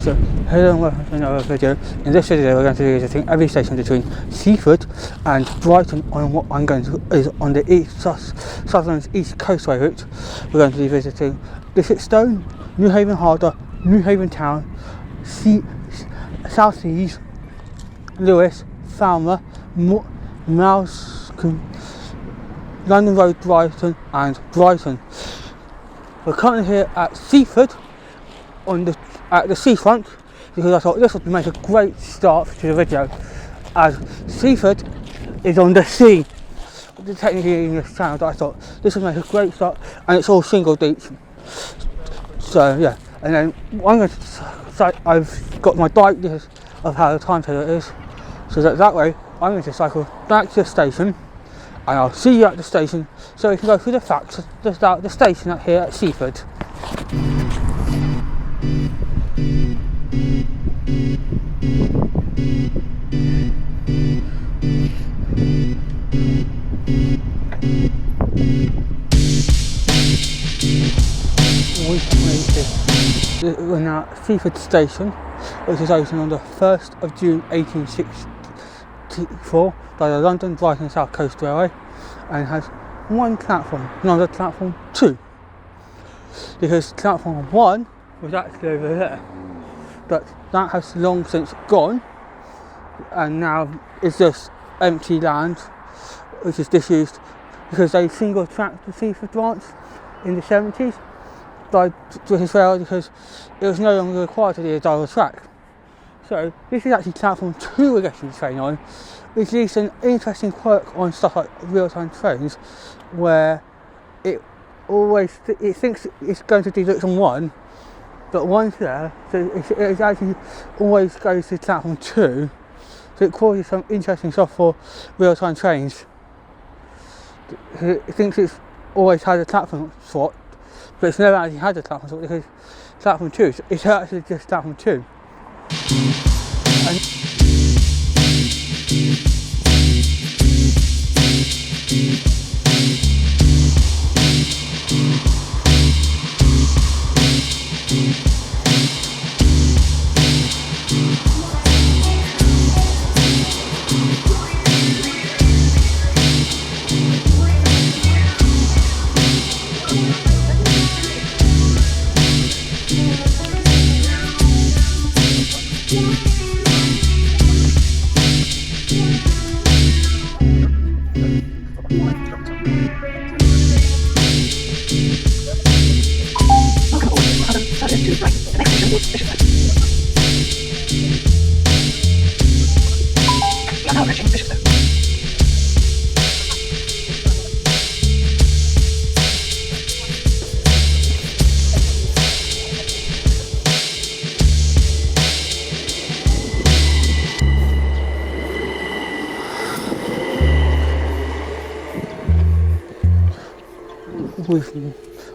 So hello and welcome to another video. In this video we're going to be visiting every station between Seaford and Brighton on what I'm going to is on the Southern's East Coastway route. We're going to be visiting Bishopstone, Newhaven Harbour, Newhaven Town, Southease, Lewes, Falmer, Moulscoumbe, London Road, Brighton and Brighton. We're currently here at Seaford at the seafront because I thought this would make a great start to the video, as Seaford is on the sea. Technically in this channel, I thought this would make a great start, and it's all single beach. So yeah, and then I'm going to say I've got my bike because of how the timetable is, so that way I'm going to cycle back to the station and I'll see you at the station so we can go through the facts about the station here at Seaford. We're now at Seaford Station, which was opened on the 1st of June 1864 by the London, Brighton South Coast Railway, and has one platform, not platform 2, because platform 1 was actually over there, but that has long since gone and now is just empty land which is disused because they single tracked the Seaford Branch in the 70s by British Rail because it was no longer required to be a double track. So this is actually platform 2 we're getting the train on, which leads an interesting quirk on stuff like real-time trains, where it thinks it's going to do on 1, but 1's there, so it actually always goes to platform 2, so it causes some interesting stuff for real-time trains. It thinks it's always had a platform swap, but it's never actually had a platform swap because platform 2 is actually just platform 2.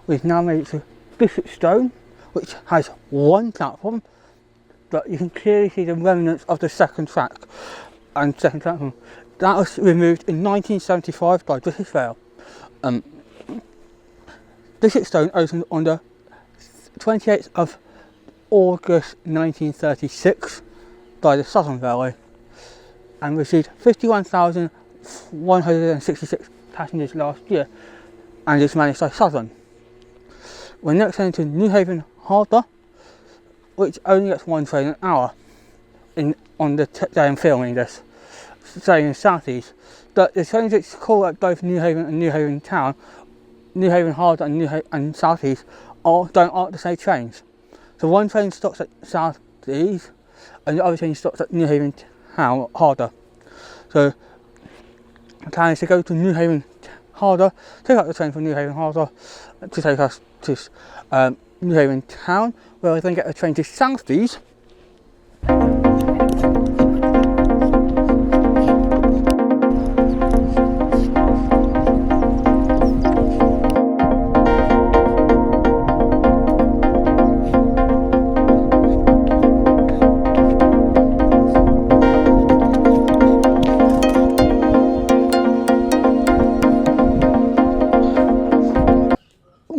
We've now made it to Bishopstone, which has one platform, but you can clearly see the remnants of the second track and second platform. That was removed in 1975 by British Rail. Bishopstone opened on the 28th of August 1936 by the Southern Railway and received 51,166 passengers last year, and is managed by Southern. We're next heading to Newhaven Harbour, which only gets one train an hour on the day I'm filming this, staying in Southease. But the trains which call at both Newhaven and Newhaven Town, Newhaven Harbour and Southease, aren't the same trains. So one train stops at Southease and the other train stops at Newhaven Town Harbour. So the plan is to go to Newhaven Harbour, take out the train from Newhaven Harbour to take us to Newhaven Town, where we then get a train to Southease.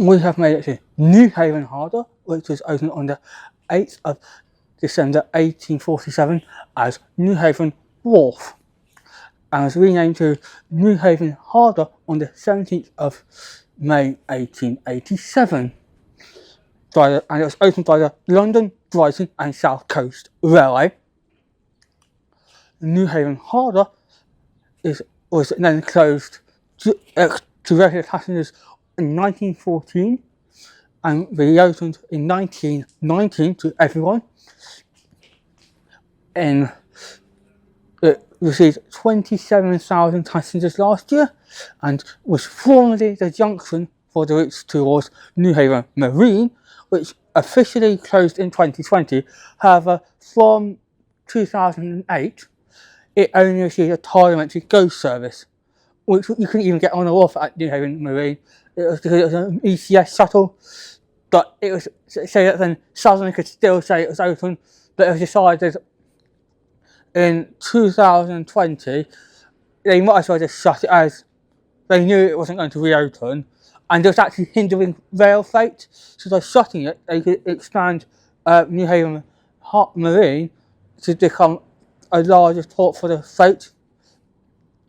We have made it to Newhaven Harbour, which was opened on the 8th of December 1847 as Newhaven Wharf and was renamed to Newhaven Harbour on the 17th of May 1887. And it was opened by the London, Brighton and South Coast Railway. Newhaven Harbour was then closed to regular passengers in 1914 and reopened in 1919 to everyone. And it received 27,000 passengers last year and was formerly the junction for the routes towards Newhaven Marine, which officially closed in 2020. However, from 2008, it only received a parliamentary ghost service, which you couldn't even get on or off at Newhaven Marine. It was an ECS shuttle, but it was say that then Southern could still say it was open, but it was decided in 2020 they might as well just shut it as they knew it wasn't going to reopen, and it was actually hindering rail freight. So by shutting it, they could expand Newhaven Marine to become a larger port for the freight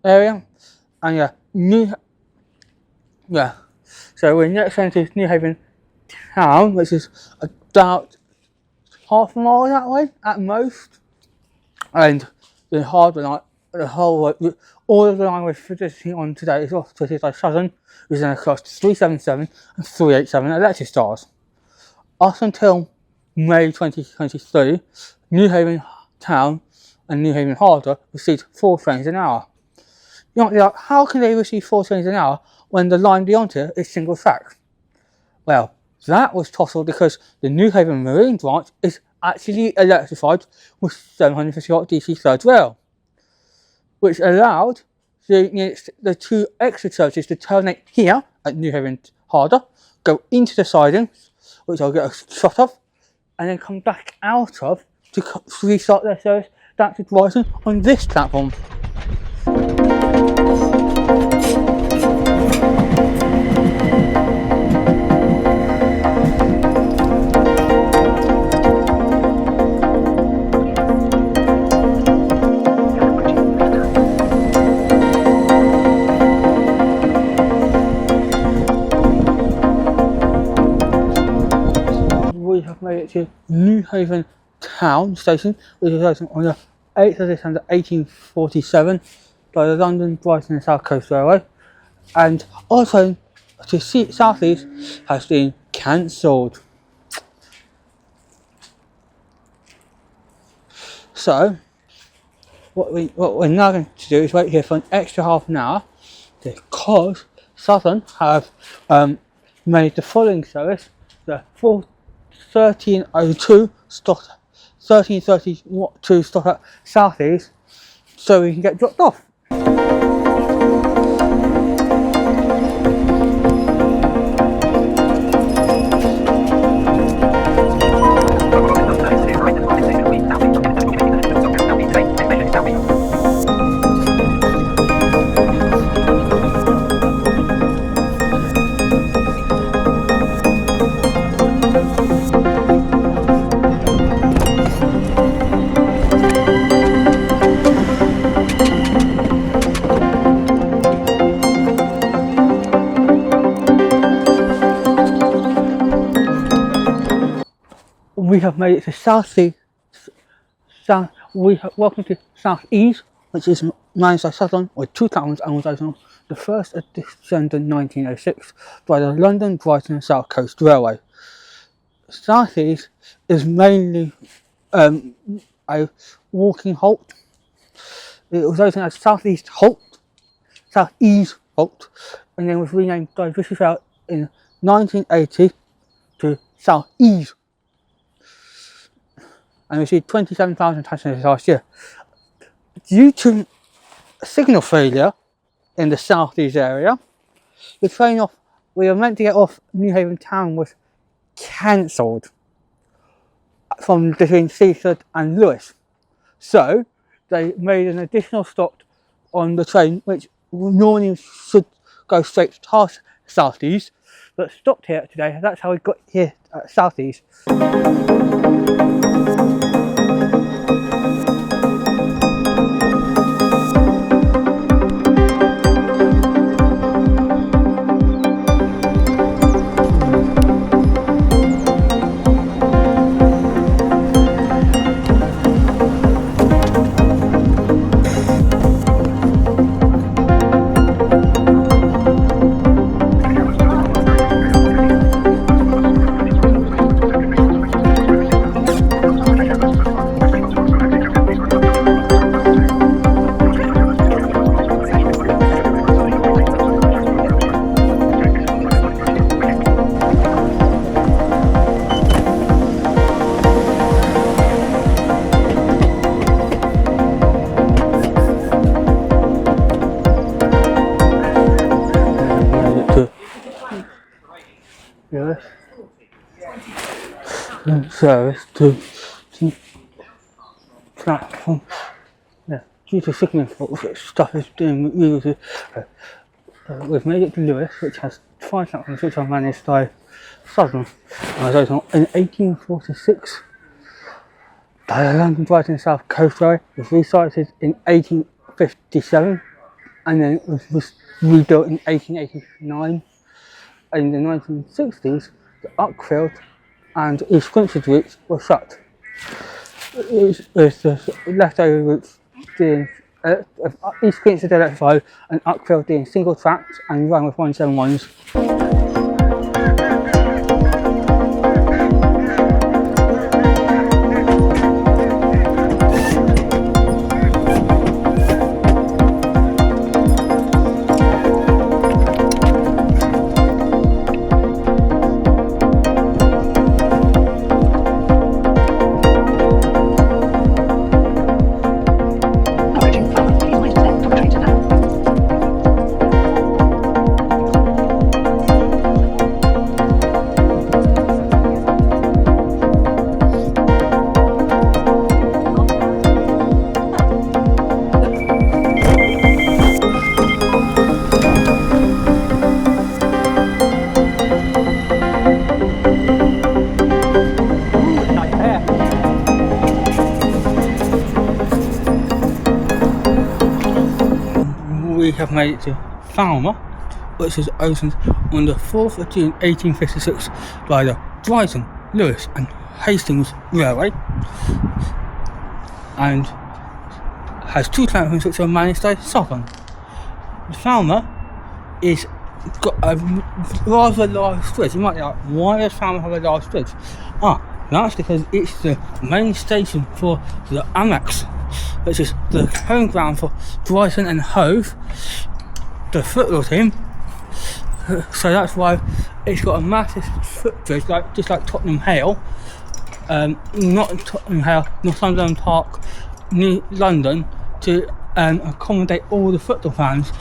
area. And so we're next going to Newhaven Town, which is about half a mile that way at most. And the harbour line, all of the line we're visiting on today is operated by Southern, which is going to cost 377 and 387 electric stars. Up until May 2023, Newhaven Town and Newhaven Harbour received 4 trains an hour. You might be like, how can they receive 4 trains an hour when the line beyond here is single track? Well, that was possible because the Newhaven Marine branch is actually electrified with 750 volt DC third rail, which allowed the 2 extra services to terminate here at Newhaven Harbour, go into the sidings, which I'll get a shot of, and then come back out of to restart their service back to Brighton on this platform. We have made it to Newhaven Town station, which was opened on the 8th of December 1847 by the London, Brighton and South Coast Railway, and also to Southease has been cancelled. So what we're now going to do is wait here for an extra half an hour because Southern have made the following service: the 1302 stop 1332 stop at Southease, so we can get dropped off. We have made it to Southease. Welcome to Southease, which is managed by Southern with 2 platforms and was opened on the 1st of December 1906 by the London, Brighton and South Coast Railway. Southease is mainly a walking halt. It was opened as Southease Halt, and then was renamed by Bishopstone in 1980 to Southease, and received 27,000 passengers last year. Due to signal failure in the Southease area, the train we were meant to get off Newhaven Town was cancelled from between Seaford and Lewes. So they made an additional stop on the train, which normally should go straight past Southease, but stopped here today. That's how we got here at Southease. service to platform. Yeah, due to signal faults, stuff is being used. We've made it to Lewes, which has 5 platforms which are managed by Southern. And was opened in 1846. The London Brighton South Coastway was restarted in 1857, and then it was rebuilt in 1889. In the 1960s, the Uckfield and East Grinstead routes were shut. It was the leftover routes being East Grinstead electrified and Uckfield being single tracked and run with 171s. We have made it to Falmer, which was opened on the 4th of June 1856 by the Brighton, Lewes and Hastings Railway, and has 2 platforms which are managed by Southern. Falmer is got a rather large bridge. You might be like, why does Falmer have a large bridge? That's because it's the main station for the Amex, which is the home ground for Brighton and Hove, the football team. So that's why it's got a massive footbridge, just like Tottenham Hale. Not Tottenham Hale, Northumberland Park, New London, to accommodate all the football fans.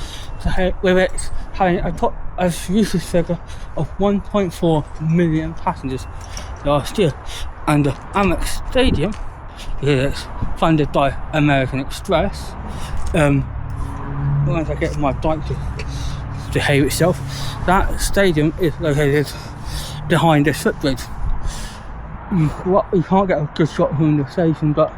So with it having a usage figure of 1.4 million passengers last year, and the Amex Stadium, because it's funded by American Express. Once I get my bike to behave itself, that stadium is located behind this footbridge. You can't get a good shot from the station, but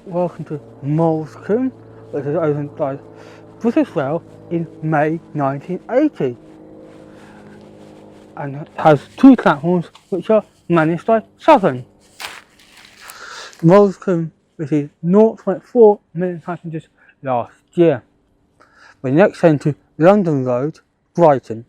welcome to Moulscoumbe, which was opened by British Rail in May 1980, and has 2 platforms which are managed by Southern. Moulscoumbe received 0.4 million passengers last year. We next turn to London Road, Brighton.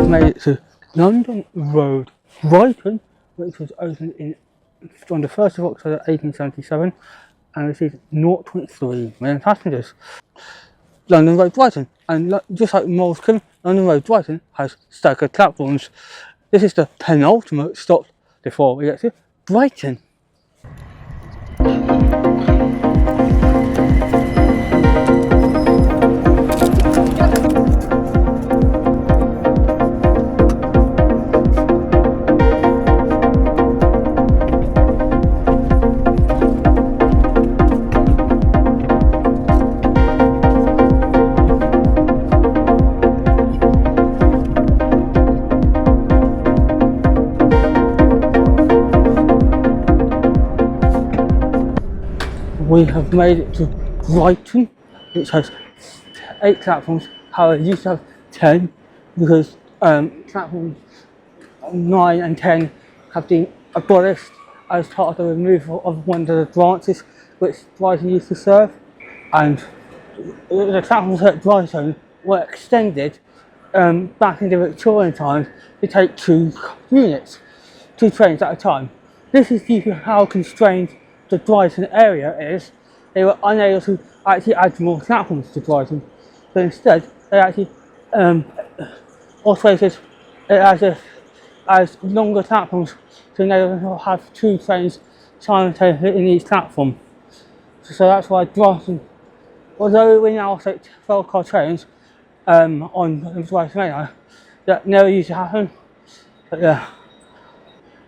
Made it to London Road, Brighton, which was opened on the 1st of October 1877 and received 0.3 million passengers. London Road, Brighton, and just like Moulscoumbe, London Road, Brighton has staggered platforms. This is the penultimate stop before we get to Brighton. we have made it to Brighton, which has 8 platforms. However, it used to have 10 because platforms 9 and 10 have been abolished as part of the removal of one of the branches which Brighton used to serve, and the platforms at Brighton were extended back in the Victorian times to take 2 units, 2 trains at a time. This is due to how constrained the Brighton area is. They were unable to actually add more platforms to Brighton, but instead they actually operated it as longer platforms to enable them to have 2 trains simultaneously in each platform. So that's why Brighton, although we now take 12-car trains on the Brighton Main, that never used to happen. But yeah,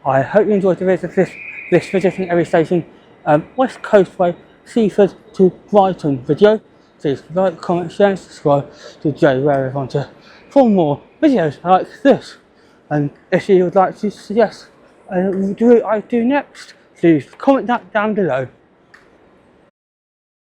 I hope you enjoyed the visit this visiting every station West Coastway Seaford to Brighton video. Please like, comment, share and subscribe to Joe wherever you want to for more videos like this. And if you would like to suggest what I do next, please comment that down below.